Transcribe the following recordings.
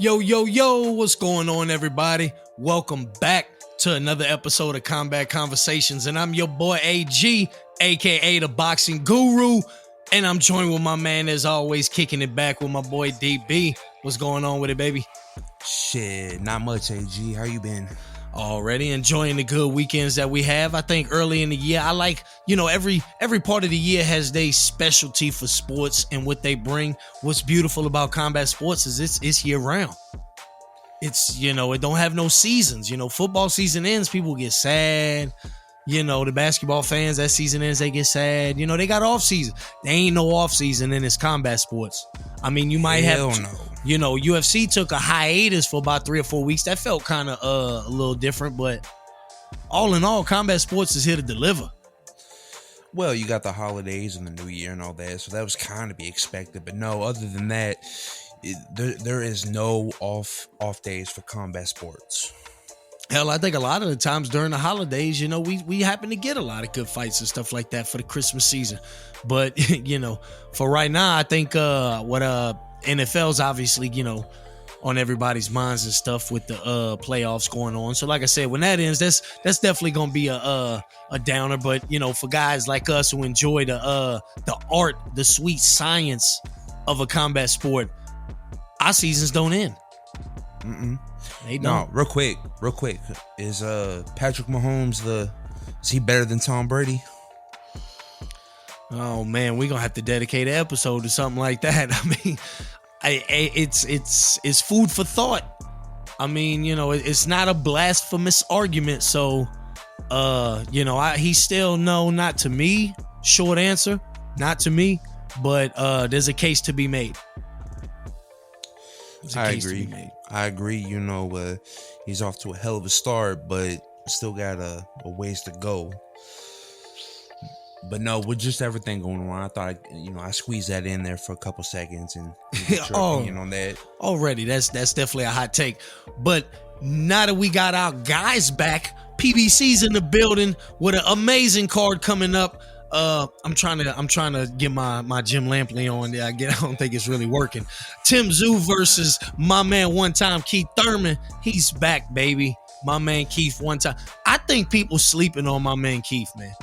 Yo, what's going on, everybody? Welcome back to another episode of Combat Conversations, and I'm your boy AG, aka the Boxing Guru, and I'm joined with my man, as always, kicking it back with my boy DB. What's going on with it, baby? Shit, not much, AG. How you been? Already enjoying the good weekends that we have. I think early in the year, I like, every part of the year has their specialty for sports and what they bring. What's beautiful about combat sports is it's year round. It's, it don't have no seasons. Football season ends, people get sad. The basketball fans, that season ends, they get sad. They got off season. There ain't no off season in this combat sports. I mean, you might have, UFC took a hiatus for about 3 or 4 weeks. That felt kind of a little different, but all in all, combat sports is here to deliver. Well, you got the holidays and the new year and all that, so that was kind of be expected. But no, other than that, there is no off days for combat sports. Hell, I think a lot of the times during the holidays, we happen to get a lot of good fights and stuff like that for the Christmas season. But, for right now, I think what NFL's obviously, on everybody's minds and stuff with the playoffs going on. So like I said, when that ends, that's definitely going to be a downer. But, for guys like us who enjoy the art, the sweet science of a combat sport, our seasons don't end. No, real quick. Is Patrick Mahomes is he better than Tom Brady? Oh man, we're gonna have to dedicate an episode to something like that. I mean, it's food for thought. I mean, it's not a blasphemous argument. So, he's still no, not to me. Short answer, not to me. But there's a case to be made. I agree. He's off to a hell of a start, but still got a ways to go. But no, with just everything going on, I thought I squeezed that in there for a couple seconds and get your opinion on that. Already, that's definitely a hot take. But now that we got our guys back, PBC's in the building with an amazing card coming up. I'm trying to get my Jim Lampley on there. I don't think it's really working. Tim Tszyu versus my man one time Keith Thurman. He's back, baby. My man Keith one time. I think people sleeping on my man Keith, man.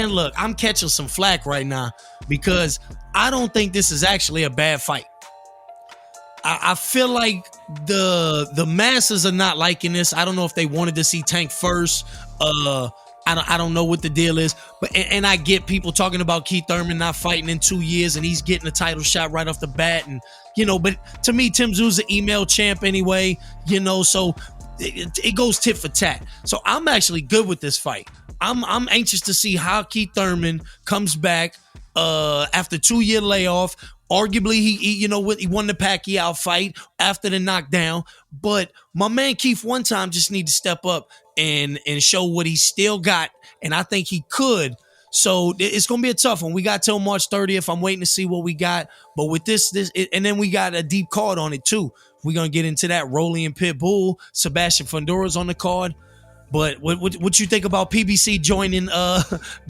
Look, I'm catching some flack right now because I don't think this is actually a bad fight. I feel like the masses are not liking this. I don't know if they wanted to see Tank first. I don't know what the deal is, but and I get people talking about Keith Thurman not fighting in 2 years and he's getting a title shot right off the bat, and but to me, Tim Tszyu's an email champ anyway, so it goes tit for tat. So I'm actually good with this fight. I'm anxious to see how Keith Thurman comes back after 2-year layoff. Arguably, he won the Pacquiao fight after the knockdown, but my man Keith one time just need to step up and show what he still got, and I think he could. So it's gonna be a tough one. We got till March 30th. I'm waiting to see what we got, but with this, and then we got a deep card on it too. We're gonna get into that. Rolly and Pitbull, Sebastian Fundura's on the card. But what you think about PBC joining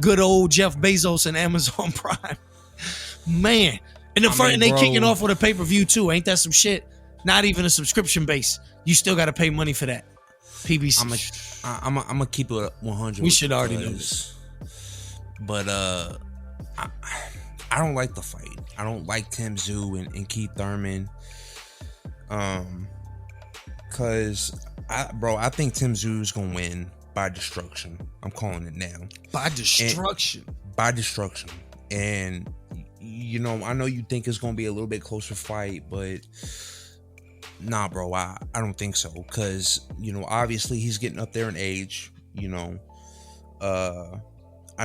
good old Jeff Bezos and Amazon Prime? Man. And they kicking off with a pay-per-view too. Ain't that some shit? Not even a subscription base. You still got to pay money for that. PBC. I'm gonna keep it 100. We should already know this. But I don't like the fight. I don't like Tim Tszyu and Keith Thurman. Cause I think Tim Tszyu is gonna win by destruction. I'm calling it now. By destruction. And I know you think it's going to be a little bit closer fight, but nah, bro, I don't think so. Because, obviously he's getting up there in age, I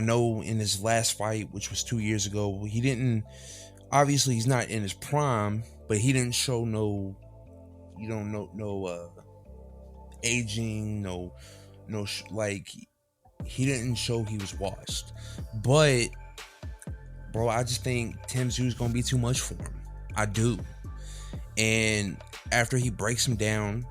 know in his last fight, which was 2 years ago, obviously he's not in his prime, but he didn't show no aging, he didn't show he was washed. But bro, I just think Tim Tszyu is going to be too much for him. I do. And after he breaks him down,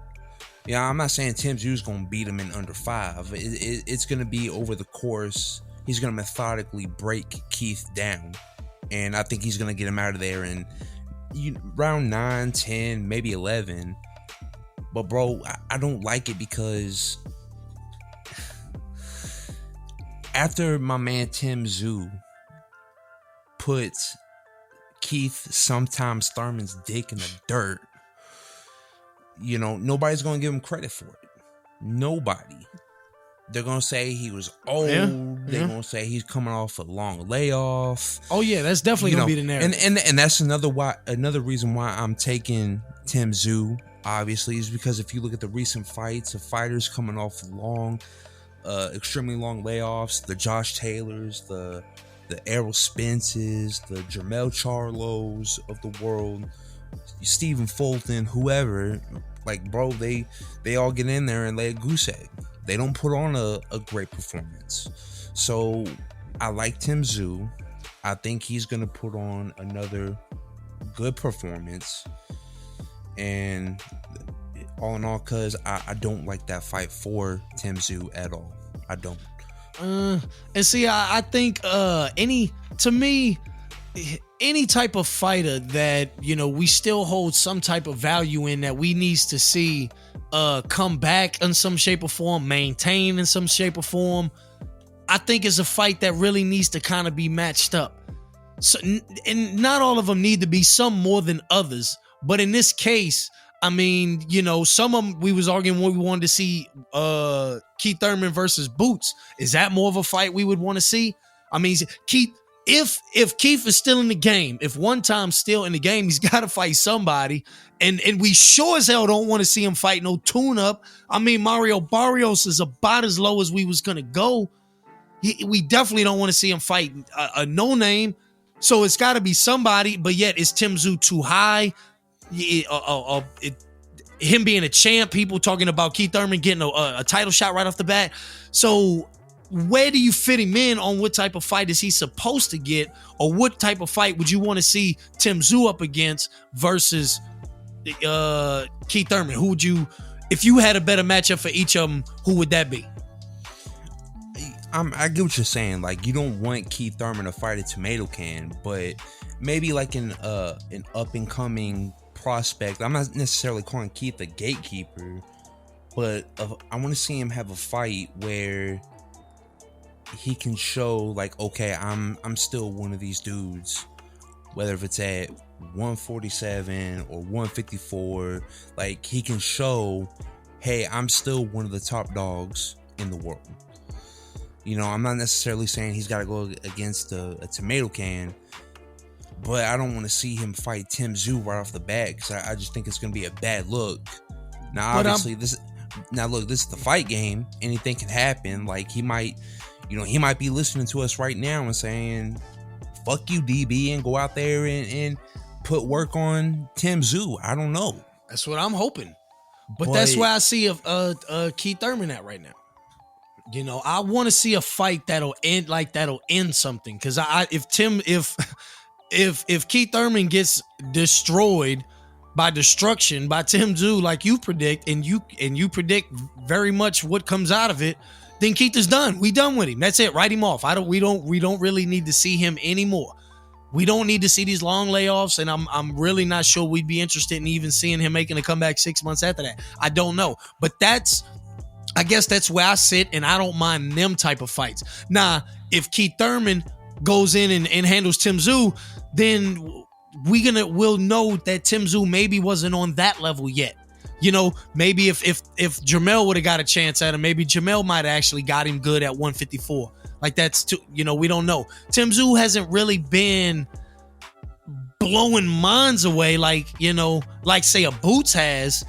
I'm not saying Tim Tszyu is going to beat him in under 5. It's going to be over the course. He's going to methodically break Keith down. And I think he's going to get him out of there in round 9, 10, maybe 11. But bro, I don't like it because after my man Tim Tszyu puts Keith sometimes Thurman's dick in the dirt, nobody's gonna give him credit for it. Nobody. They're gonna say he was old. Yeah. They're gonna say he's coming off a long layoff. Oh yeah, that's definitely gonna be the narrative. And that's another reason why I'm taking Tim Tszyu. Obviously, is because if you look at the recent fights of fighters coming off long, extremely long layoffs, the Josh Taylors, the Errol Spences, the Jermell Charlos of the world, Stephen Fulton, whoever, like bro, they all get in there and lay a goose egg. They don't put on a great performance. So I like Tim Tszyu. I think he's gonna put on another good performance. And all in all, cause I don't like that fight for Tim Tszyu at all. I don't. And see, I think any type of fighter that we still hold some type of value in, that we needs to see come back in some shape or form, maintain in some shape or form, I think is a fight that really needs to kind of be matched up. So, and not all of them need to be, some more than others. But in this case, I mean, some of them, we was arguing when we wanted to see Keith Thurman versus Boots. Is that more of a fight we would want to see? I mean, Keith, if Keith is still in the game, if one time's still in the game, he's got to fight somebody. And we sure as hell don't want to see him fight no tune-up. I mean, Mario Barrios is about as low as we was going to go. We definitely don't want to see him fight a no-name. So it's got to be somebody, but yet is Tim Tszyu too high? Him being a champ, people talking about Keith Thurman getting a title shot right off the bat. So where do you fit him in on what type of fight is he supposed to get, or what type of fight would you want to see Tim Tszyu up against versus Keith Thurman? Who would you, if you had a better matchup for each of them, who would that be? I get what you're saying. Like, you don't want Keith Thurman to fight a tomato can, but maybe like an up and coming prospect. I'm not necessarily calling Keith a gatekeeper, but I want to see him have a fight where he can show like, okay, I'm still one of these dudes, whether if it's at 147 or 154. Like, he can show, hey, I'm still one of the top dogs in the world. I'm not necessarily saying he's got to go against a tomato can, but I don't want to see him fight Tim Tszyu right off the bat, because I just think it's going to be a bad look. Now, obviously, this is the fight game. Anything can happen. Like, he might be listening to us right now and saying, fuck you, DB, and go out there and put work on Tim Tszyu. I don't know. That's what I'm hoping. But that's where I see Keith Thurman at right now. I want to see a fight that'll end something. Because if Keith Thurman gets destroyed by destruction by Tim Tszyu, like you predict, and you predict very much what comes out of it, then Keith is done. We done with him. That's it. Write him off. We don't really need to see him anymore. We don't need to see these long layoffs, and I'm really not sure we'd be interested in even seeing him making a comeback 6 months after that. I don't know, but I guess that's where I sit, and I don't mind them type of fights. Now, if Keith Thurman goes in and handles Tim Tszyu, then we'll know that Tim Tszyu maybe wasn't on that level yet. Maybe if Jermell would have got a chance at him, maybe Jermell might have actually got him good at 154. Like, that's too, we don't know. Tim Tszyu hasn't really been blowing minds away like say a Boots has.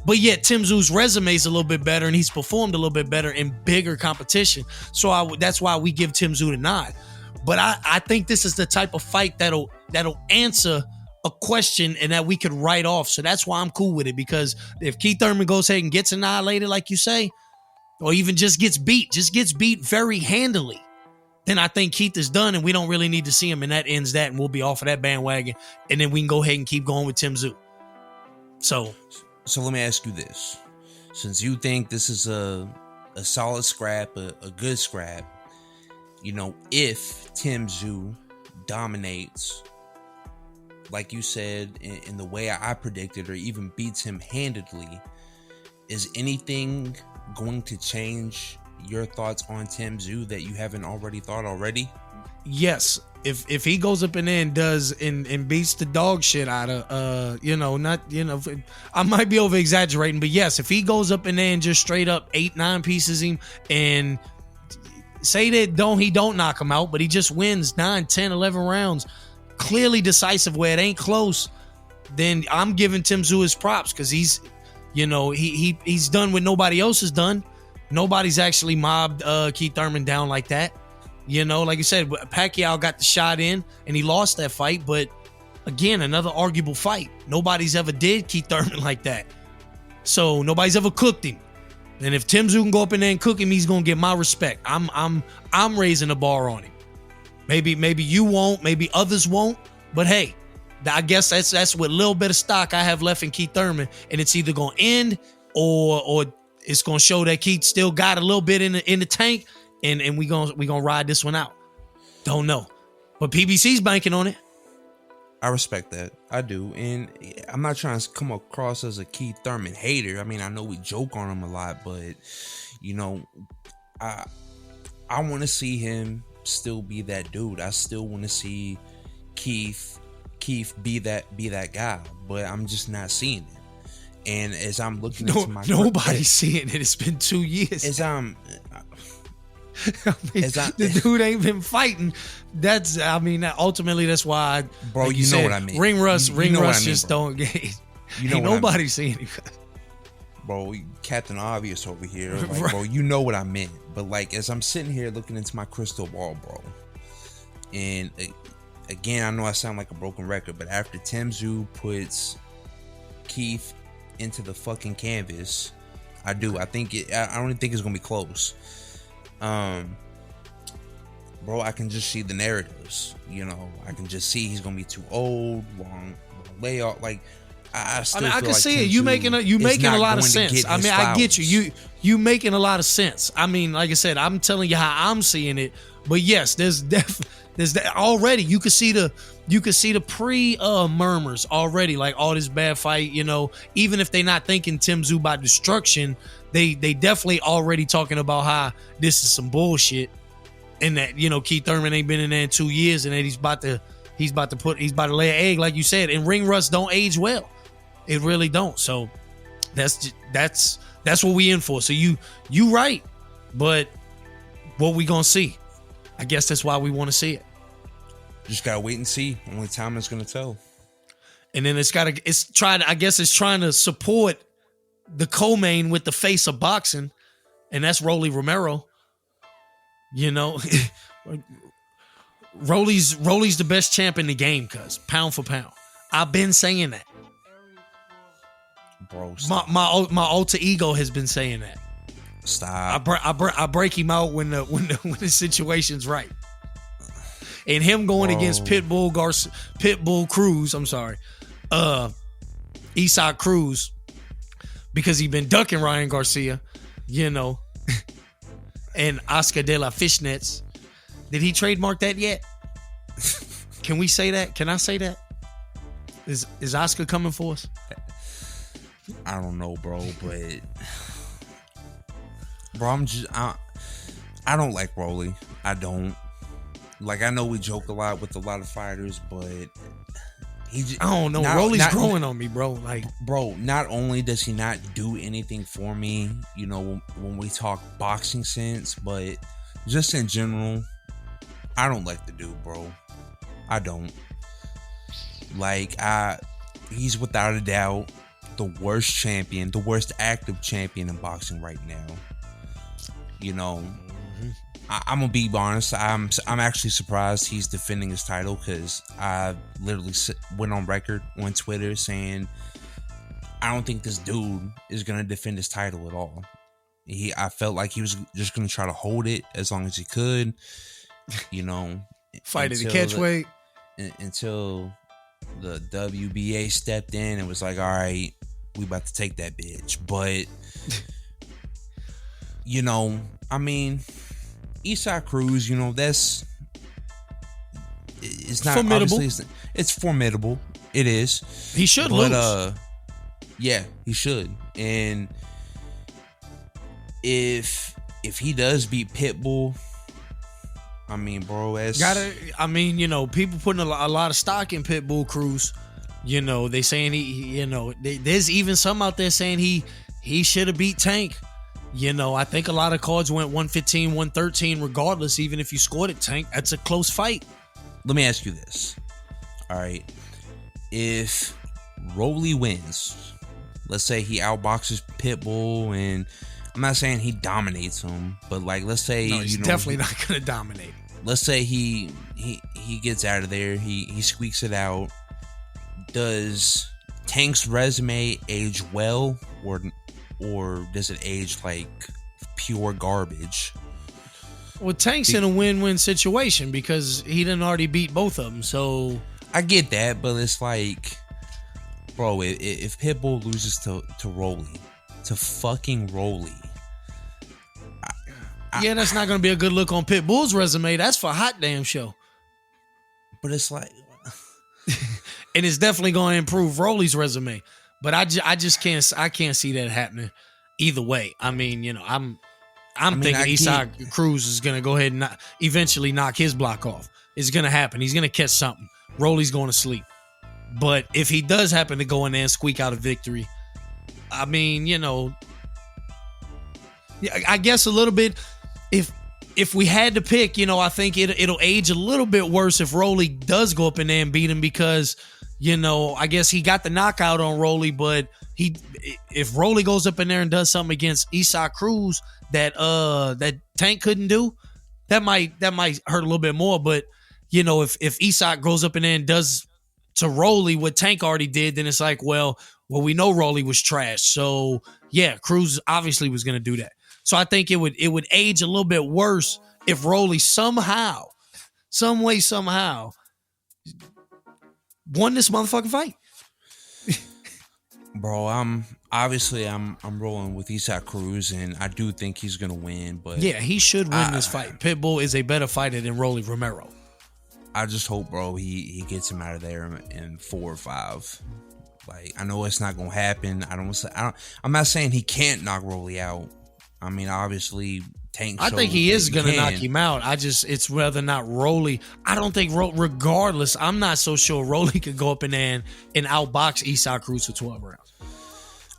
But yet Tim Tszyu's resume is a little bit better, and he's performed a little bit better in bigger competition. So that's why we give Tim Tszyu the nod. But I think this is the type of fight that'll answer a question and that we could write off. So that's why I'm cool with it, because if Keith Thurman goes ahead and gets annihilated, like you say, or even just gets beat very handily, then I think Keith is done, and we don't really need to see him, and that ends that, and we'll be off of that bandwagon, and then we can go ahead and keep going with Tim Tszyu. So let me ask you this. Since you think this is a solid scrap, a good scrap, if Tim Tszyu dominates like you said, in the way I predicted, or even beats him handedly, is anything going to change your thoughts on Tim Tszyu that you haven't already thought already? Yes. If he goes up in there and does and beats the dog shit out of I might be over exaggerating, but yes, if he goes up in there and just straight up 8-9 pieces him, and say that he don't knock him out, but he just wins 9, 10, 11 rounds, clearly decisive where it ain't close, then I'm giving Tim Tszyu his props, because he's done what nobody else has done. Nobody's actually mobbed Keith Thurman down like that. Like you said, Pacquiao got the shot in and he lost that fight, but again, another arguable fight. Nobody's ever did Keith Thurman like that. So nobody's ever cooked him. And if Tim Tszyu can go up in there and cook him, he's gonna get my respect. I'm raising the bar on him. Maybe you won't, maybe others won't, but hey, I guess that's what little bit of stock I have left in Keith Thurman, and it's either gonna end or it's gonna show that Keith still got a little bit in the tank. And we gonna ride this one out. Don't know, but PBC's banking on it. I respect that. I do, and I'm not trying to come across as a Keith Thurman hater. I mean, I know we joke on him a lot, but I want to see him still be that dude. I still want to see Keith be that guy, but I'm just not seeing it. And as I'm looking into my nobody's seeing it. It's been 2 years. The dude ain't been fighting. Ultimately that's why, bro. Like you know said, what I mean. Ring rust just bro. don't get. Ain't nobody seeing it, bro. Captain Obvious over here, like, right. Bro. You know what I meant. But like, as I'm sitting here looking into my crystal ball, bro, and again, I know I sound like a broken record, but after Tim Tszyu puts Keith into the fucking canvas, I do. I don't even think it's gonna be close. Bro, I can just see the narratives. I can just see he's gonna be too old, long layoff. Like, I can see it. You making a lot of sense. I get you. You making a lot of sense. I mean, like I said, I'm telling you how I'm seeing it. But yes, there's already you could see the pre murmurs already, like all this bad fight. Even if they're not thinking Tim Tszyu by destruction, they definitely already talking about how this is some bullshit, and that Keith Thurman ain't been in there in 2 years, and that he's about to lay an egg, like you said. And ring rust don't age well, it really don't. So that's what we in for. So you right, but what we gonna see? I guess that's why we want to see it. Just gotta wait and see. Only time is gonna tell. And then it's trying to support the co-main with the face of boxing, and that's Rolly Romero. Rolly's the best champ in the game, cuz pound for pound. I've been saying that. Bro, my alter ego has been saying that. Stop. I break him out when the situation's right. And him going against Pitbull Cruz, I'm sorry, Eastside Cruz, because he been ducking Ryan Garcia, and Oscar de la Fishnets. Did he trademark that yet? Can we say that? Can I say that? Is Oscar coming for us? I don't know, bro, but bro, I don't like Rolly. I don't. Like, I know we joke a lot with a lot of fighters, but I don't know. Rolly's growing on me, bro. Like, bro, not only does he not do anything for me, when we talk boxing sense, but just in general, I don't like the dude, bro. I don't. Like, he's without a doubt the worst champion, the worst active champion in boxing right now. I'm gonna be honest. I'm actually surprised he's defending his title, because I literally went on record on Twitter saying I don't think this dude is gonna defend his title at all. I felt like he was just gonna try to hold it as long as he could, fight at the catch weight until the WBA stepped in and was like, all right, we about to take that bitch. But I mean, Eastside Cruz, it's not formidable. Obviously, it's formidable. It is. He should lose. Yeah, he should. And if he does beat Pitbull, I mean, bro, people putting a lot of stock in Pitbull Cruz. They saying there's even some out there saying he should have beat Tank. I think a lot of cards went 115, 113 regardless, even if you scored it, Tank. That's a close fight. Let me ask you this. All right. If Rolly wins, let's say he outboxes Pitbull, and I'm not saying he dominates him, but like, let's say he's definitely not gonna dominate. Let's say he gets out of there, he squeaks it out. Does Tank's resume age well, or does it age like pure garbage? Well, Tank's in a win-win situation because he didn't already beat both of them. So I get that, but it's like, bro, if Pitbull loses to Rolly, to fucking Rolly, that's not going to be a good look on Pitbull's resume. That's for hot damn show. But it's like, and it's definitely going to improve Rolly's resume. But I just can't see that happening either way. I mean, I'm thinking Isak Cruz is going to go ahead and eventually knock his block off. It's going to happen. He's going to catch something. Rolly's going to sleep. But if he does happen to go in there and squeak out a victory, I mean, I guess a little bit. If we had to pick, I think it'll age a little bit worse if Rolly does go up in there and beat him because, I guess he got the knockout on Rolly, but if Rolly goes up in there and does something against Isak Cruz that Tank couldn't do, that might hurt a little bit more. But if Isak goes up in there and does to Rolly what Tank already did, then it's like, well, we know Rolly was trash, so yeah, Cruz obviously was going to do that. So I think it would age a little bit worse if Rolly somehow, some way, somehow won this motherfucking fight. Bro, I'm rolling with Isak Cruz, and I do think he's gonna win. But yeah, he should win this fight. Pitbull is a better fighter than Rolly Romero. I just hope, bro, he gets him out of there in 4 or 5. Like, I know it's not gonna happen. I'm not saying he can't knock Rolly out. I mean, obviously, Tank. I think he is going to knock him out. It's whether or not Rolly. I don't think, regardless, I'm not so sure Rolly could go up in there and outbox Isak Cruz for 12 rounds.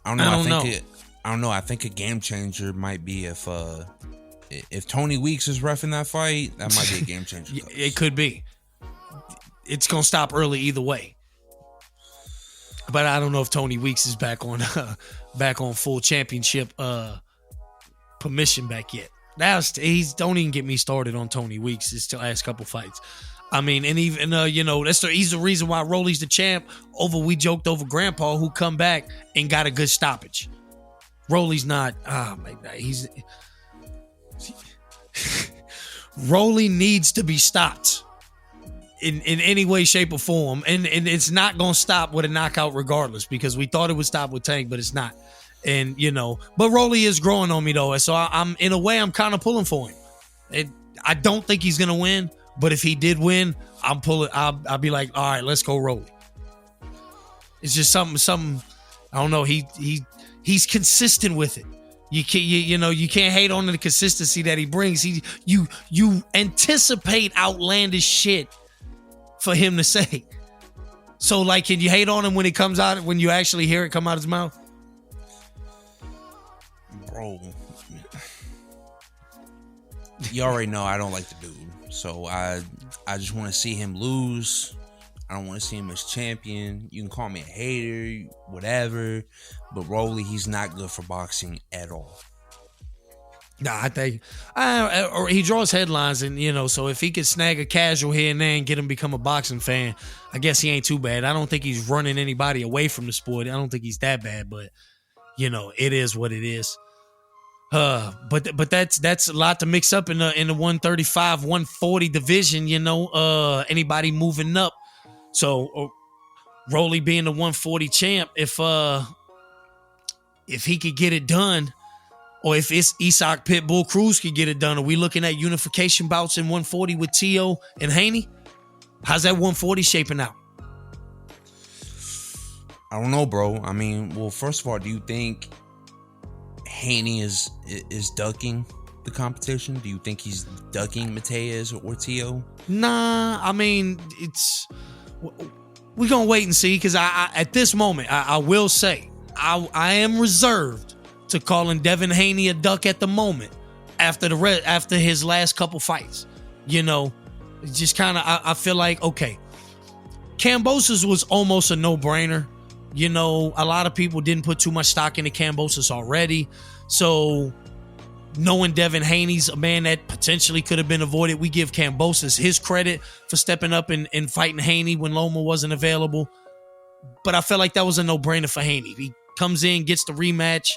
I don't know. I think a game changer might be if Tony Weeks is reffing that fight. That might be a game changer. It could be. It's going to stop early either way. But I don't know if Tony Weeks is back on full championship permission back yet. Don't even get me started on Tony Weeks. It's the last couple fights. I mean, and even he's the reason why Rolly's the champ. We joked over Grandpa, who come back and got a good stoppage. Rolly's not. Rolly needs to be stopped in any way, shape, or form, and it's not gonna stop with a knockout regardless, because we thought it would stop with Tank, but it's not. And but Rolly is growing on me though, so I'm in a way I'm kind of pulling for him. I don't think he's gonna win, but if he did win, I'm pulling. I'll be like, all right, let's go Rolly. It's just something. I don't know. He's consistent with it. You can't hate on the consistency that he brings. You anticipate outlandish shit for him to say. So like, can you hate on him when it comes out, when you actually hear it come out of his mouth? Bro, you already know I don't like the dude, so I just want to see him lose. I don't want to see him as champion. You can call me a hater, whatever, but Rolly, he's not good for boxing at all. Nah, I think or he draws headlines, and so if he could snag a casual here and there and get him become a boxing fan, I guess he ain't too bad. I don't think he's running anybody away from the sport. I don't think he's that bad, but it is what it is. But that's a lot to mix up in the 135, 140 division. Anybody moving up. So Rolly being the 140 champ, if he could get it done, or if it's Isak Pitbull Cruz could get it done, are we looking at unification bouts in 140 with Tio and Haney? How's that 140 shaping out? I don't know, bro. I mean, well, first of all, do you think Haney is ducking the competition? Do you think he's ducking Mateus or Tio? Nah, I mean, we're gonna wait and see, because I at this moment I will say I am reserved to calling Devin Haney a duck at the moment after his last couple fights. You know, it's just kind of I feel like, okay, Kambosos was almost a no-brainer. You know, a lot of people didn't put too much stock into Kambosos already. So knowing Devin Haney's a man that potentially could have been avoided, we give Kambosos his credit for stepping up and fighting Haney when Loma wasn't available. But I felt like that was a no-brainer for Haney. He comes in, gets the rematch,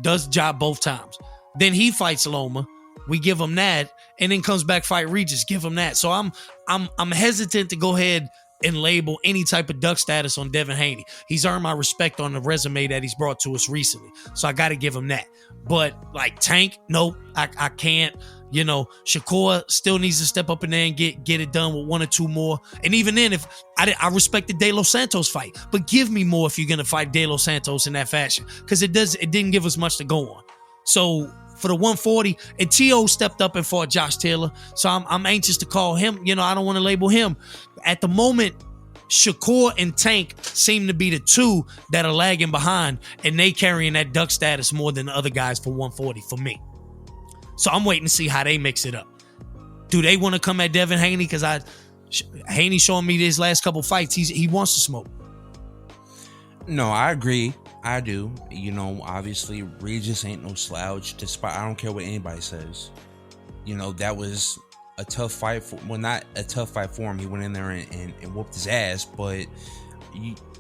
does the job both times. Then he fights Loma. We give him that, and then comes back, fight Regis, give him that. So I'm hesitant to go ahead and label any type of duck status on Devin Haney. He's earned my respect on the resume that he's brought to us recently. So I got to give him that. But like Tank, nope, I can't. You know, Shakur still needs to step up in there and get it done with one or two more. And even then, if I respect the De Los Santos fight, but give me more if you're gonna fight De Los Santos in that fashion, because it didn't give us much to go on. So for the 140, and T.O. stepped up and fought Josh Taylor. So I'm anxious to call him. You know, I don't want to label him. At the moment, Shakur and Tank seem to be the two that are lagging behind, and they carrying that duck status more than the other guys for 140 for me. So I'm waiting to see how they mix it up. Do they want to come at Devin Haney? Because Haney showing me his last couple fights, he wants to smoke. No, I agree. I do. You know, obviously Regis ain't no slouch. Despite, I don't care what anybody says. You know, that was a tough fight not a tough fight for him. He went in there and whooped his ass, but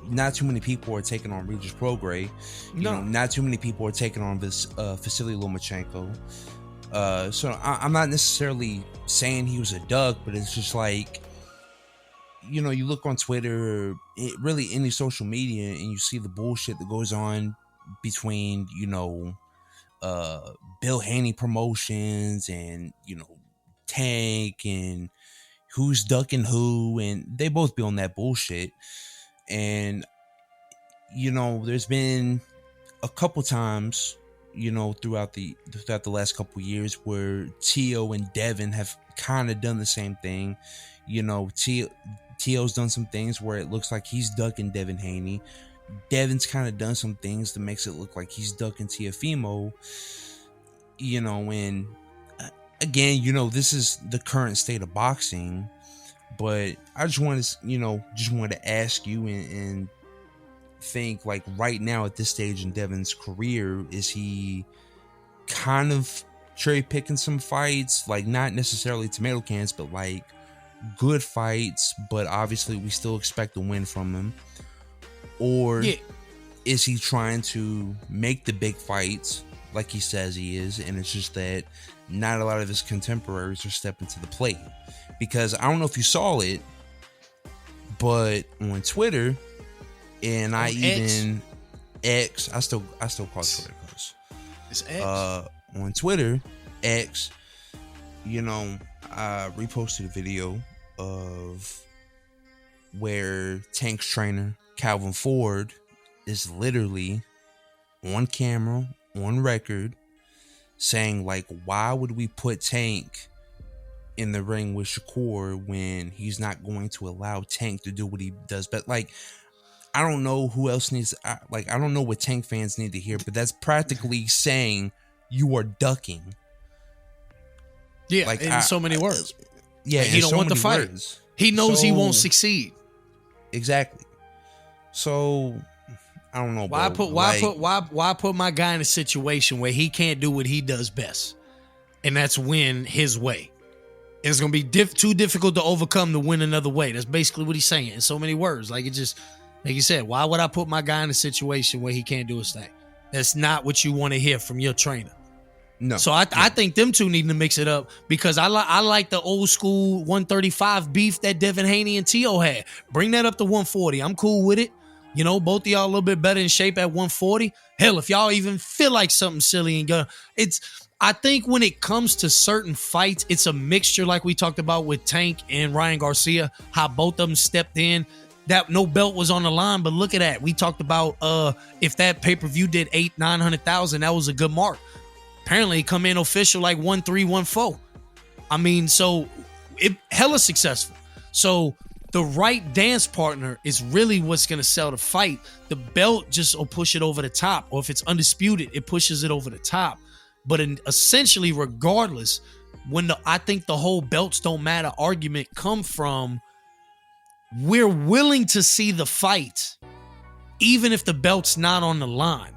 not too many people are taking on Regis Prograis. You know, not too many people are taking on this Vasily Lomachenko. So I'm not necessarily saying he was a duck, but it's just like, you know, you look on Twitter, really any social media, and you see the bullshit that goes on between, you know, Bill Haney Promotions and, you know, Tank, and who's ducking who, and they both be on that bullshit. And, you know, there's been a couple times, you know, throughout the last couple years where Tio and Devin have kind of done the same thing. You know, Tio's done some things where it looks like he's ducking Devin Haney. Devin's kind of done some things that makes it look like he's ducking Teofimo. You know, and again, you know, this is the current state of boxing, but I just wanted to ask you and think, like, right now at this stage in Devin's career, is he kind of cherry picking some fights, like not necessarily tomato cans, but like good fights, but obviously we still expect a win from him? Or is he trying to make the big fights like he says he is, and it's just that not a lot of his contemporaries are stepping to the plate? Because I don't know if you saw it, but on Twitter, and I even X, I still call it Twitter, because it's X. On Twitter, X, you know, I reposted a video of where Tank's trainer Calvin Ford is literally on camera, on record, saying, like, why would we put Tank in the ring with Shakur when he's not going to allow Tank to do what he does? But like, I don't know who else needs, I don't know what Tank fans need to hear, but that's practically saying you are ducking. Yeah, like, in so many words. Yeah, he don't want the fight. Words. He knows he won't succeed. Exactly. So I don't know. Why put my guy in a situation where he can't do what he does best, and that's win his way? And it's gonna be too difficult to overcome to win another way. That's basically what he's saying in so many words. Like, it just, like you said, why would I put my guy in a situation where he can't do his thing? That's not what you want to hear from your trainer. No. So I think them two need to mix it up, because I like the old school 135 beef that Devin Haney and T.O. had. Bring that up to 140. I'm cool with it. You know, both of y'all a little bit better in shape at 140. Hell, if y'all even feel like something silly and go, I think when it comes to certain fights, it's a mixture, like we talked about with Tank and Ryan Garcia, how both of them stepped in. that no belt was on the line. But look at that. We talked about if that pay-per-view did 800,000-900,000, that was a good mark. Apparently, it come in official like 1.3, 1.4. I mean, so it hella successful. So the right dance partner is really what's going to sell the fight. The belt just will push it over the top. Or if it's undisputed, it pushes it over the top. But essentially, regardless, I think the whole belts don't matter argument come from, we're willing to see the fight, even if the belt's not on the line.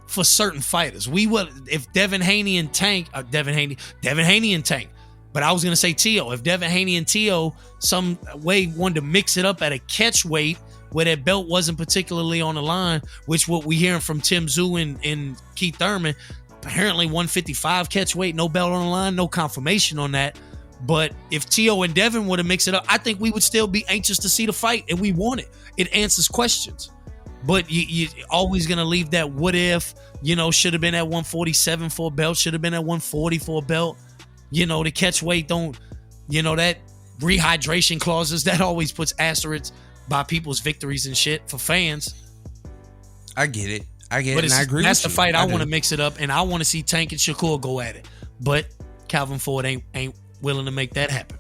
For certain fighters, we would, if Devin Haney and Tank, Devin Haney and Tank. But I was going to say Tio. If Devin Haney and Tio some way wanted to mix it up at a catch weight where that belt wasn't particularly on the line, which what we hearing from Tim Tszyu and Keith Thurman, apparently 155 catch weight, no belt on the line, no confirmation on that. But if Tio and Devin would have mixed it up, I think we would still be anxious to see the fight, and we want it. It answers questions. But you always going to leave that what if, should have been at 147 for a belt, should have been at 140 for a belt. The catch weight don't, that rehydration clauses, that always puts asterisks by people's victories and shit for fans. I get it. And I agree. That's the fight I want to mix it up, and I want to see Tank and Shakur go at it. But Calvin Ford ain't willing to make that happen.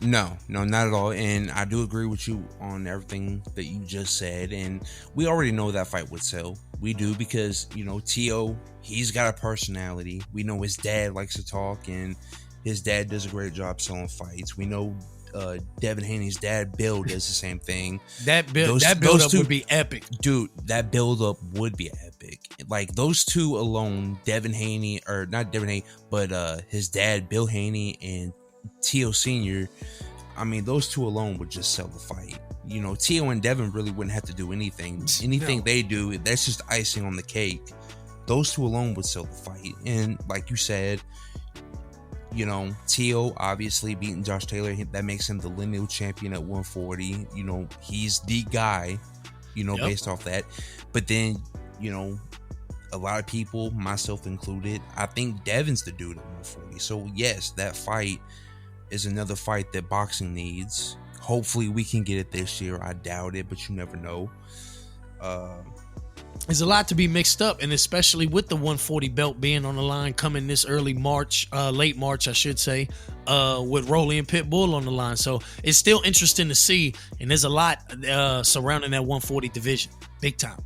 No, not at all. And I do agree with you on everything that you just said. And we already know that fight would sell. We do because, Tio, he's got a personality. We know his dad likes to talk, and his dad does a great job selling fights. We know Devin Haney's dad, Bill, does the same thing. That build-up would be epic. Dude, that build-up would be epic. Like, those two alone, Devin Haney, or not Devin Haney, but his dad, Bill Haney, and Tio Sr., I mean, those two alone would just sell the fight. Tio and Devin really wouldn't have to do anything. They do, that's just icing on the cake. Those two alone would sell the fight. And like you said, Tio obviously beating Josh Taylor, that makes him the lineal champion at 140. He's the guy, based off that. But then, a lot of people, myself included, I think Devin's the dude at 140. So yes, that fight is another fight that boxing needs. Hopefully we can get it this year. I doubt it, but you never know. There's a lot to be mixed up, and especially with the 140 belt being on the line coming this early March, late March, I should say, with Rolly and Pitbull on the line. So it's still interesting to see, and there's a lot surrounding that 140 division. Big time.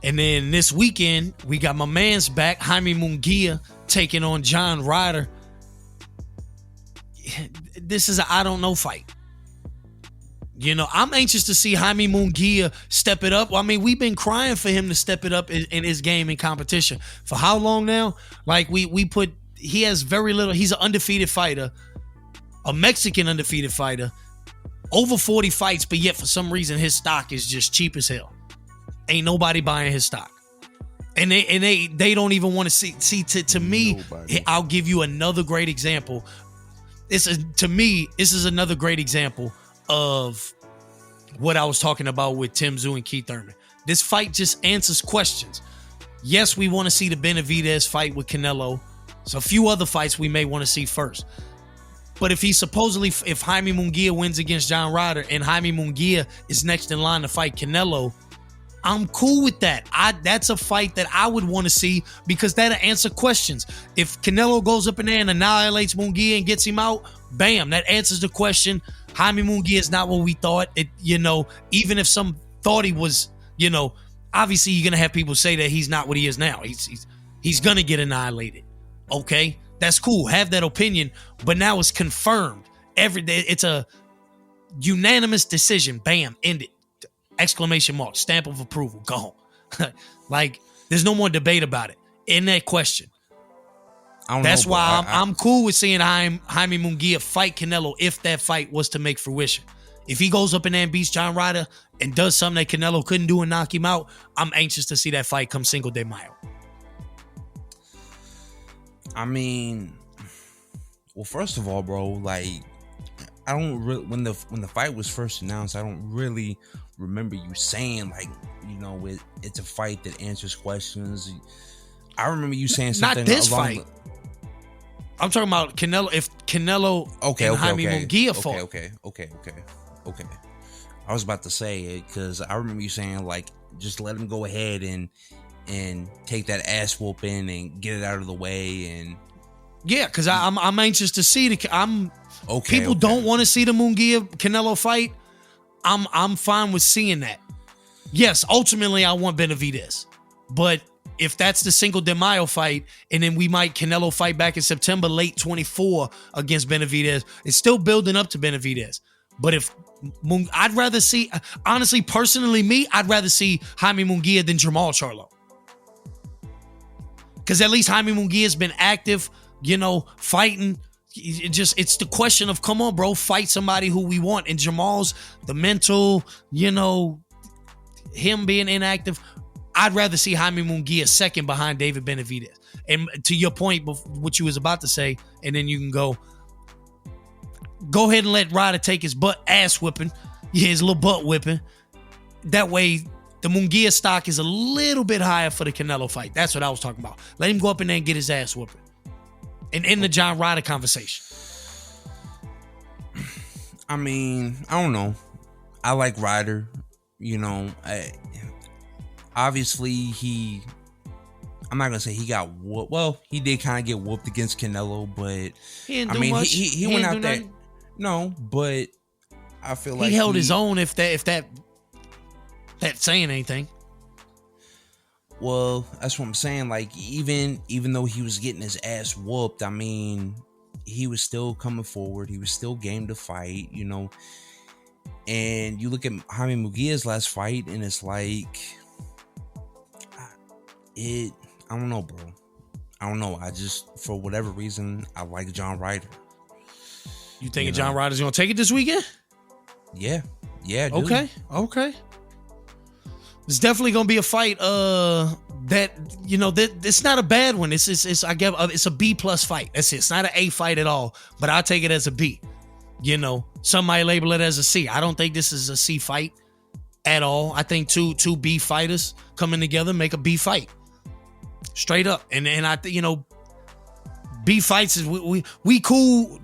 And then this weekend, we got my man's back, Jaime Munguia, taking on John Ryder. This is a I don't know fight. I'm anxious to see Jaime Munguia step it up. I mean, we've been crying for him to step it up in his game in competition. For how long now? Like, he has very little. He's an undefeated fighter, a Mexican undefeated fighter, over 40 fights, but yet for some reason his stock is just cheap as hell. Ain't nobody buying his stock. And they don't even want to see to me, nobody. I'll give you another great example. This is another great example of what I was talking about with Tim Tszyu and Keith Thurman. This fight just answers questions. Yes, we want to see the Benavidez fight with Canelo. So a few other fights we may want to see first. But if Jaime Munguia wins against John Ryder and Jaime Munguia is next in line to fight Canelo, I'm cool with that. That's a fight that I would want to see because that'll answer questions. If Canelo goes up in there and annihilates Munguia and gets him out, bam, that answers the question. Jaime Munguia is not what we thought. Even if some thought he was, obviously you're gonna have people say that he's not what he is now. He's gonna get annihilated. Okay, that's cool. Have that opinion, but now it's confirmed. It's a unanimous decision. Bam, end it. Exclamation mark, stamp of approval, go home. Like, there's no more debate about it in that question. That's why I'm cool with seeing Jaime Munguia fight Canelo if that fight was to make fruition. If he goes up in there and beats John Ryder and does something that Canelo couldn't do and knock him out, I'm anxious to see that fight come Cinco de Mayo. I mean, well, first of all, bro, like, I don't really, when the fight was first announced, I don't really remember you saying, like, it's a fight that answers questions. I remember you saying something. Not this fight. I'm talking about Canelo. If Canelo and Jaime Munguia fought. Okay. I was about to say it because I remember you saying like just let him go ahead and take that ass whooping and get it out of the way and. Yeah, because I'm anxious to see people don't want to see the Munguia Canelo fight. I'm fine with seeing that. Yes, ultimately I want Benavidez, but if that's the Cinco de Mayo fight, and then we might Canelo fight back in September, late 24 against Benavidez, it's still building up to Benavidez. But if I'd rather see, honestly, personally, I'd rather see Jaime Munguia than Jamal Charlo, because at least Jaime Munguia's been active. Fighting. It's the question of, come on, bro, fight somebody who we want. And Jamal's the mental, him being inactive. I'd rather see Jaime Munguia second behind David Benavidez. And to your point, what you was about to say, and then you can go ahead and let Ryder take his ass whipping, his little butt whipping. That way, the Munguia stock is a little bit higher for the Canelo fight. That's what I was talking about. Let him go up in there and get his ass whipping. And end the John Ryder conversation. I mean, I don't know. I like Ryder. Obviously, I'm not gonna say he got whooped. Well, he did kind of get whooped against Canelo, but he didn't do much. He went out there. No, but I feel like he held his own. If that saying anything. Well, that's what I'm saying. Like, even though he was getting his ass whooped, I mean, he was still coming forward. He was still game to fight, And you look at Jaime Munguia's last fight, and it's like, I don't know, bro. I don't know. I just, for whatever reason, I like John Ryder. You think John Ryder's gonna take it this weekend? Yeah, dude. Okay. It's definitely gonna be a fight. That it's not a bad one. It's I guess it's a B+ fight. That's it. It's not an A fight at all. But I take it as a B. Some might label it as a C. I don't think this is a C fight at all. I think two B fighters coming together make a B fight. Straight up. And I B fights is we cool.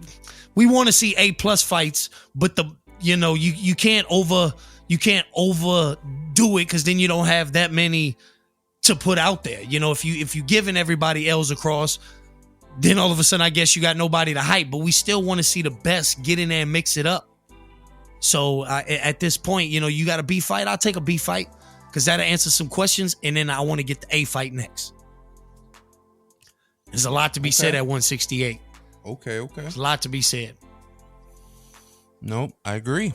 We want to see A+ fights, but you can't overdo it, because then you don't have that many to put out there. If you giving everybody L's across, then all of a sudden I guess you got nobody to hype. But we still want to see the best get in there and mix it up. So at this point, you got a B fight. I'll take a B fight because that'll answer some questions, and then I want to get the A fight next. There's a lot to be said at 168. Okay. There's a lot to be said. Nope, I agree.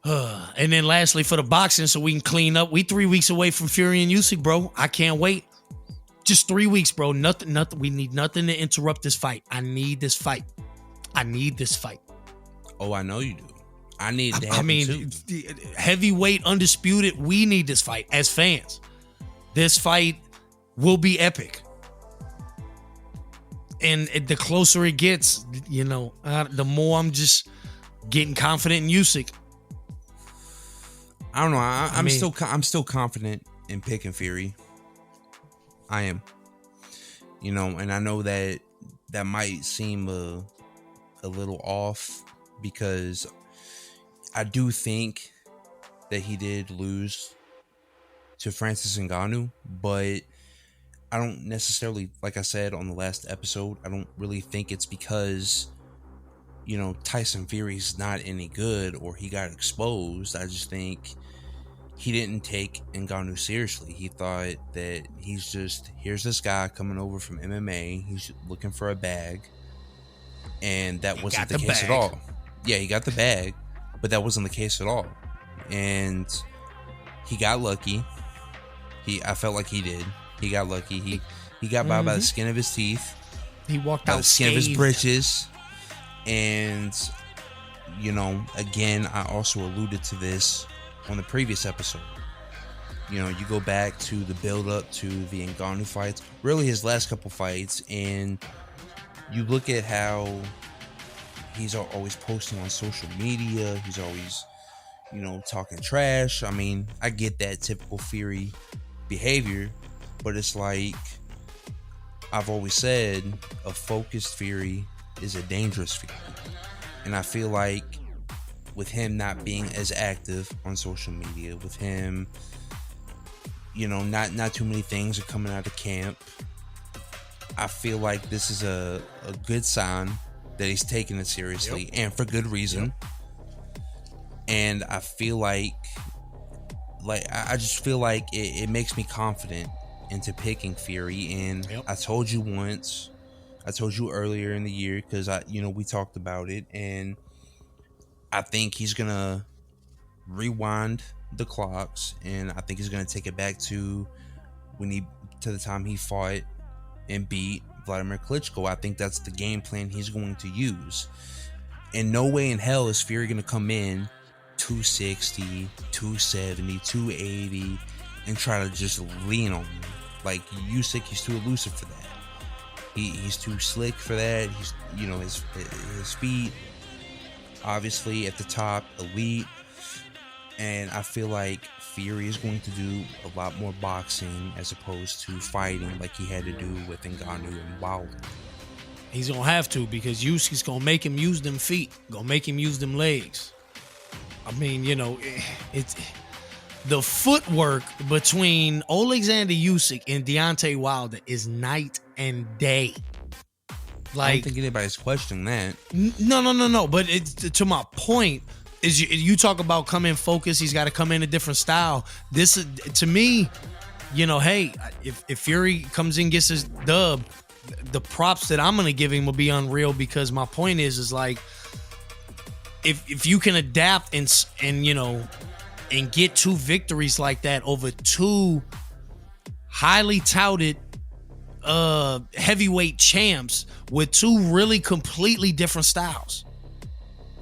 And then lastly, for the boxing, so we can clean up. We 3 weeks away from Fury and Usyk, bro. I can't wait. Just 3 weeks, bro. Nothing. We need nothing to interrupt this fight. I need this fight. Oh, I know you do. I need to have too. Heavyweight undisputed. We need this fight as fans. This fight will be epic. And the closer it gets, the more I'm just getting confident in Usyk. I don't know. I'm still confident in picking Fury. I am. And I know that might seem a little off, because I do think that he did lose to Francis Ngannou, but I don't necessarily, like I said on the last episode, I don't really think it's because Tyson Fury's not any good or he got exposed. I just think he didn't take Ngannou seriously. He thought that here's this guy coming over from MMA. He's looking for a bag. And that wasn't the case at all. Yeah, he got the bag, but that wasn't the case at all. And he got lucky. I felt like he did. He got lucky. He got by the skin of his teeth. He walked by out the skin of his britches. And, again, I also alluded to this on the previous episode. You go back to the build up to the Ngannou fights, really his last couple fights, and you look at how he's always posting on social media. He's always, talking trash. I mean, I get that typical Fury behavior, but it's like, I've always said a focused Fury is a dangerous Fury. And I feel like with him not being as active on social media, with him, not too many things are coming out of camp, I feel like this is a good sign that he's taking it seriously, and for good reason. And I feel like I just feel like it makes me confident into picking Fury. And I told you earlier in the year, because we talked about it, and I think he's gonna rewind the clocks, and I think he's gonna take it back to the time he fought and beat Vladimir Klitschko. I think that's the game plan he's going to use. And no way in hell is Fury gonna come in 260, 270, 280 and try to just lean on him. Like Usyk, he's too elusive for that. He's too slick for that. He's, his feet obviously at the top, elite. And I feel like Fury is going to do a lot more boxing as opposed to fighting like he had to do with Ngannou and Wilder. He's gonna have to, because Usyk's gonna make him use them feet, gonna make him use them legs. I mean, it's the footwork between Alexander Usyk and Deontay Wilder is night and day. Like, I don't think anybody's questioning that. No. But to my point is, you talk about come in focus. He's got to come in a different style. This is, to me, hey, if Fury comes in, gets his dub, the props that I'm gonna give him will be unreal, because my point is like, if you can adapt and get two victories like that over two highly touted heavyweight champs with two really completely different styles,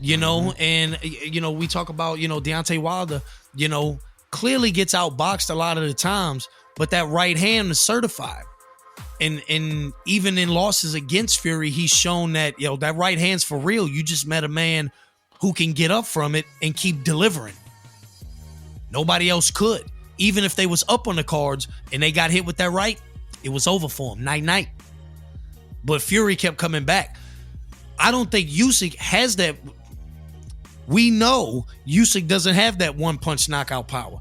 and we talk about Deontay Wilder, clearly gets outboxed a lot of the times, but that right hand is certified. And even in losses against Fury, he's shown that that right hand's for real. You just met a man who can get up from it and keep delivering. Nobody else could. Even if they was up on the cards and they got hit with that right, it was over for him. Night. But Fury kept coming back. I don't think Usyk has that. We know Usyk doesn't have that one-punch knockout power.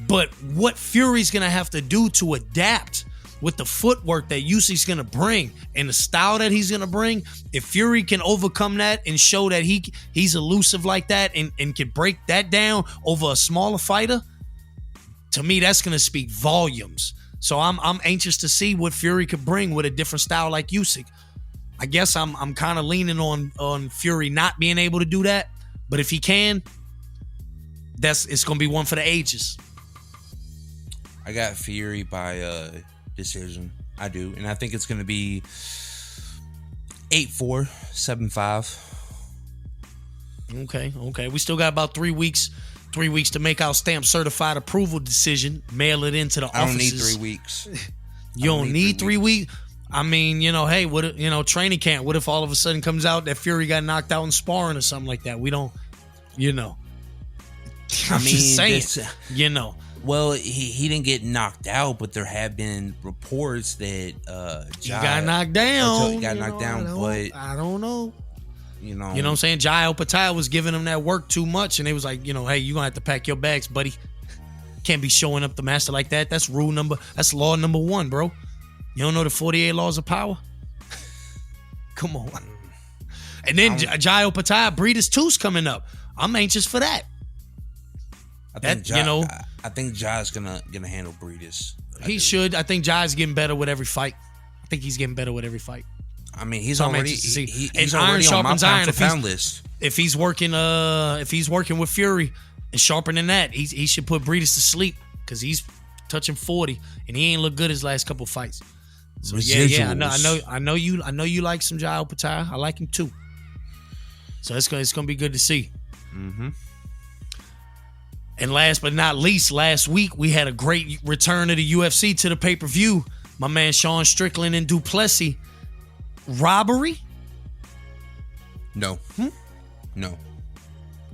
But what Fury's going to have to do to adapt with the footwork that Usyk's going to bring and the style that he's going to bring, if Fury can overcome that and show that he's elusive like that and can break that down over a smaller fighter, to me, that's going to speak volumes. So I'm anxious to see what Fury could bring with a different style like Usyk. I guess I'm kind of leaning on Fury not being able to do that, but if he can, it's going to be one for the ages. I got Fury by decision. I do. And I think it's going to be 8-4, 7-5. Okay. We still got about 3 weeks. 3 weeks to make our stamp certified approval decision. Mail it into the offices. I don't need 3 weeks. You don't need 3 weeks? I mean, hey, what if, training camp, what if all of a sudden comes out that Fury got knocked out in sparring or something like that? We don't, I'm just saying, Well, he didn't get knocked out, but there have been reports that he got knocked down. He got knocked down, but I don't know. You know what I'm saying? Jai Opetaia was giving him that work too much, and they was like, hey, you're gonna have to pack your bags, buddy. Can't be showing up the master like that. That's that's law number 1, bro. You don't know the 48 laws of power? Come on. And then Jai Opetaia, Breeders 2's coming up. I'm anxious for that. I think Jai's gonna handle Breeders. He should. I think Jai's getting better with every fight. I mean, he's already he's already on my pound for pound list. If he's working with Fury and sharpening that, he should put Breeders to sleep, because he's touching 40 and he ain't look good his last couple fights. So yeah, I know you like some Jai Opetaia. I like him too. So it's gonna be good to see. Mm-hmm. And last but not least, last week we had a great return of the UFC to the pay-per-view. My man Sean Strickland and Duplessis. Robbery? No. No.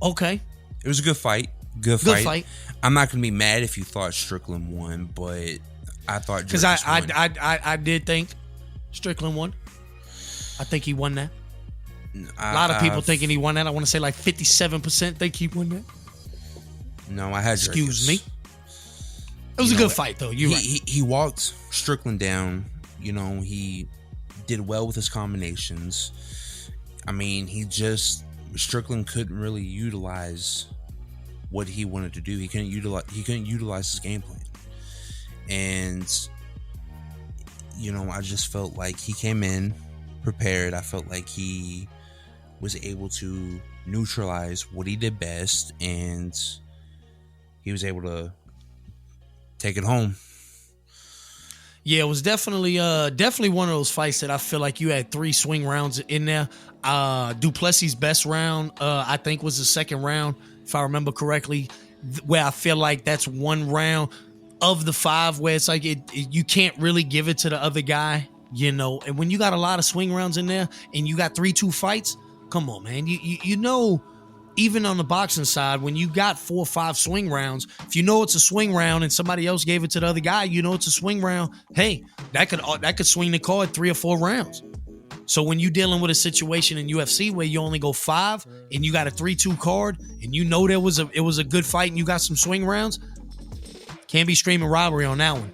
Okay. It was a good fight. Good fight. I'm not gonna be mad if you thought Strickland won, but I thought, because I did think Strickland won. I think he won that. A lot of people thinking he won that. I want to say like 57% think he won that. No, I had. Excuse me. It was a good fight, though. You're right. He walked Strickland down. He did well with his combinations. I mean, Strickland couldn't really utilize what he wanted to do. He couldn't utilize his game plan. And I just felt like he came in prepared. I felt like he was able to neutralize what he did best, and he was able to take it home. Yeah, it was definitely one of those fights that I feel like you had 3 swing rounds in there. Duplessis' best round, I think, was the second round, if I remember correctly, where I feel like that's one round of the 5 where it's like you can't really give it to the other guy, And when you got a lot of swing rounds in there and you got 3-2 fights, come on, man. Even on the boxing side, when you got 4 or 5 swing rounds, if it's a swing round and somebody else gave it to the other guy, it's a swing round. Hey, that could swing the card 3 or 4 rounds. So when you're dealing with a situation in UFC where you only go 5 and you got a 3-2 card and it was a good fight and you got some swing rounds, can't be streaming robbery on that one.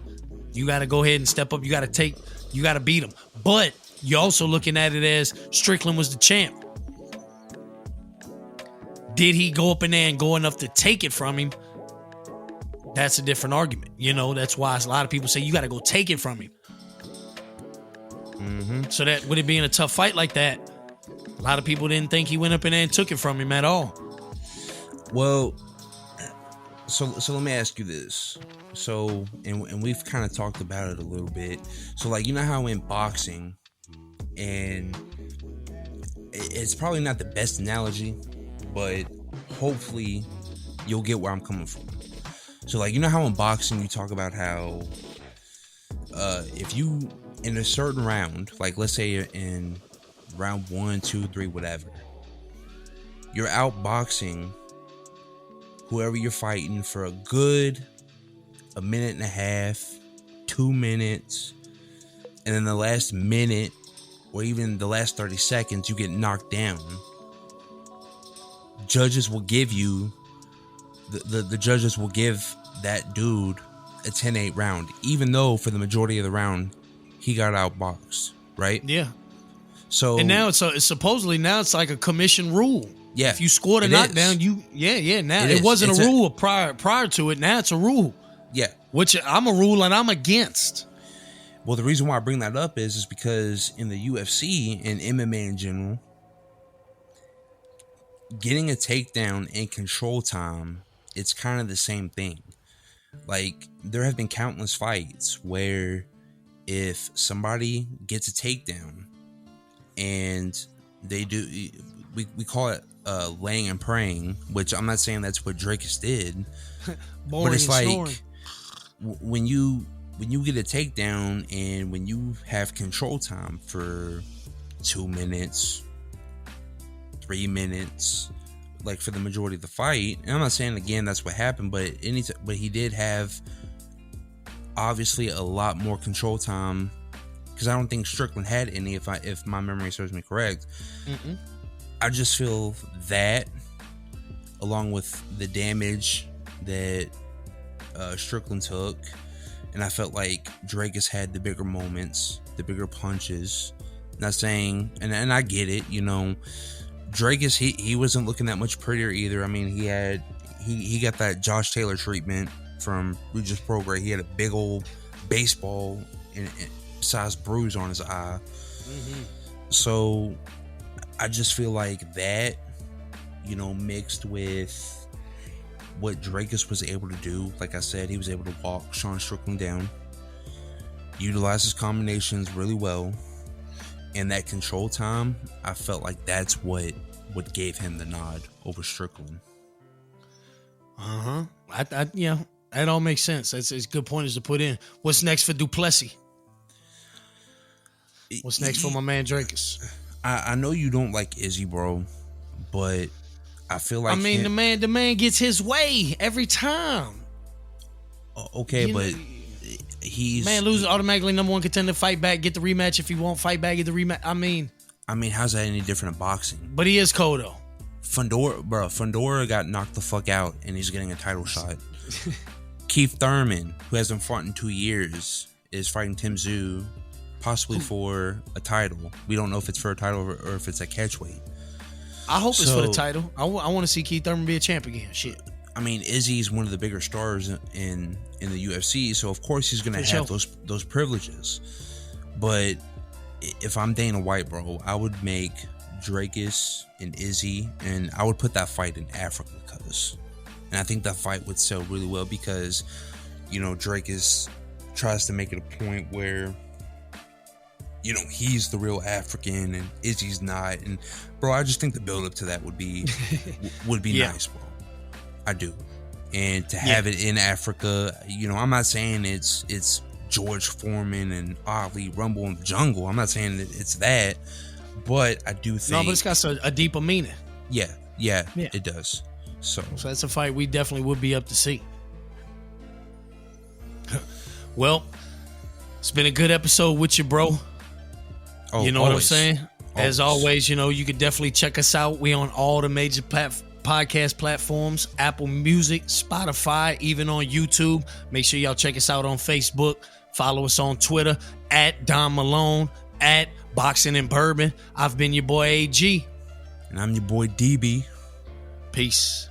You got to go ahead and step up. You got to beat him. But you're also looking at it as Strickland was the champ. Did he go up in there and go enough to take it from him? That's a different argument. That's why a lot of people say you got to go take it from him. Mm-hmm. So that with it being a tough fight like that, a lot of people didn't think he went up in there and took it from him at all. Well, so let me ask you this. So, and we've kind of talked about it a little bit. So, like, how in boxing, and it's probably not the best analogy, but hopefully you'll get where I'm coming from. So, like, how in boxing you talk about how if you, in a certain round, like let's say you're in round 1, 2, 3, whatever, you're outboxing whoever you're fighting for a good 1.5 minutes, 2 minutes, and then the last minute or even the last 30 seconds you get knocked down, judges will give you the judges will give that dude a 10-8 round, even though for the majority of the round he got outboxed, right? Yeah. So and now it's supposedly like a commission rule. Yeah. If you scored a knockdown, now it wasn't a rule prior to it. Now it's a rule. Yeah. Which I'm a rule and I'm against. Well, the reason why I bring that up is because in the UFC and MMA in general, getting a takedown in control time, it's kind of the same thing. Like, there have been countless fights where if somebody gets a takedown and they do, we call it laying and praying, which I'm not saying that's what Drakus did, but it's like snoring. when you get a takedown and when you have control time for 2 minutes, 3 minutes, like for the majority of the fight, and I'm not saying again that's what happened, but he did have obviously a lot more control time, because I don't think Strickland had any, if my memory serves me correct. Mm-mm. I just feel that, along with the damage that Strickland took, and I felt like Drakus had the bigger moments, the bigger punches. Not saying, and I get it, Drakus, he wasn't looking that much prettier either. I mean, he got that Josh Taylor treatment from Regis Prograis. He had a big old baseball sized bruise on his eye. Mm-hmm. So I just feel like that, mixed with what Drakus was able to do. Like I said, he was able to walk Sean Strickland down, utilize his combinations really well, and that control time, I felt like that's what gave him the nod over Strickland. That all makes sense. That's a good pointers to put in. What's next for Duplessis? What's next for my man Drakus? I know you don't like Izzy, bro, but I feel like the man gets his way every time. Okay, but he's man, lose automatically number one contender, fight back, get the rematch if he won't fight back, get the rematch. I mean, how's that any different in boxing? But he is cold though. Fundora got knocked the fuck out, and he's getting a title shot. Keith Thurman, who hasn't fought in 2 years, is fighting Tim Tszyu, possibly for a title. We don't know if it's for a title or if it's a catchweight. I hope it's for the title. I want to see Keith Thurman be a champ again. Shit. I mean, Izzy's one of the bigger stars in the UFC, so of course he's gonna have those privileges. But if I'm Dana White, bro, I would make Drakus and Izzy, and I would put that fight in Africa, and I think that fight would sell really well because, you know, Drakus tries to make it a point where, you know, he's the real African and Izzy's not, and bro, I just think the build up to that would be nice, bro. I do. And to have it in Africa, you know, I'm not saying it's George Foreman and Ali Rumble in the Jungle. I'm not saying it's that, but I do think. No, but it's got a deeper meaning. Yeah, it does. So that's a fight we definitely would be up to see. Well, it's been a good episode with you, bro. Oh, you know what I'm saying? As always, you know, you can definitely check us out. We on all the major podcast platforms, Apple Music, Spotify, even on YouTube. Make sure y'all check us out on Facebook. Follow us on Twitter at Don Malone, at Boxing and Bourbon. I've been your boy AG. And I'm your boy DB. Peace.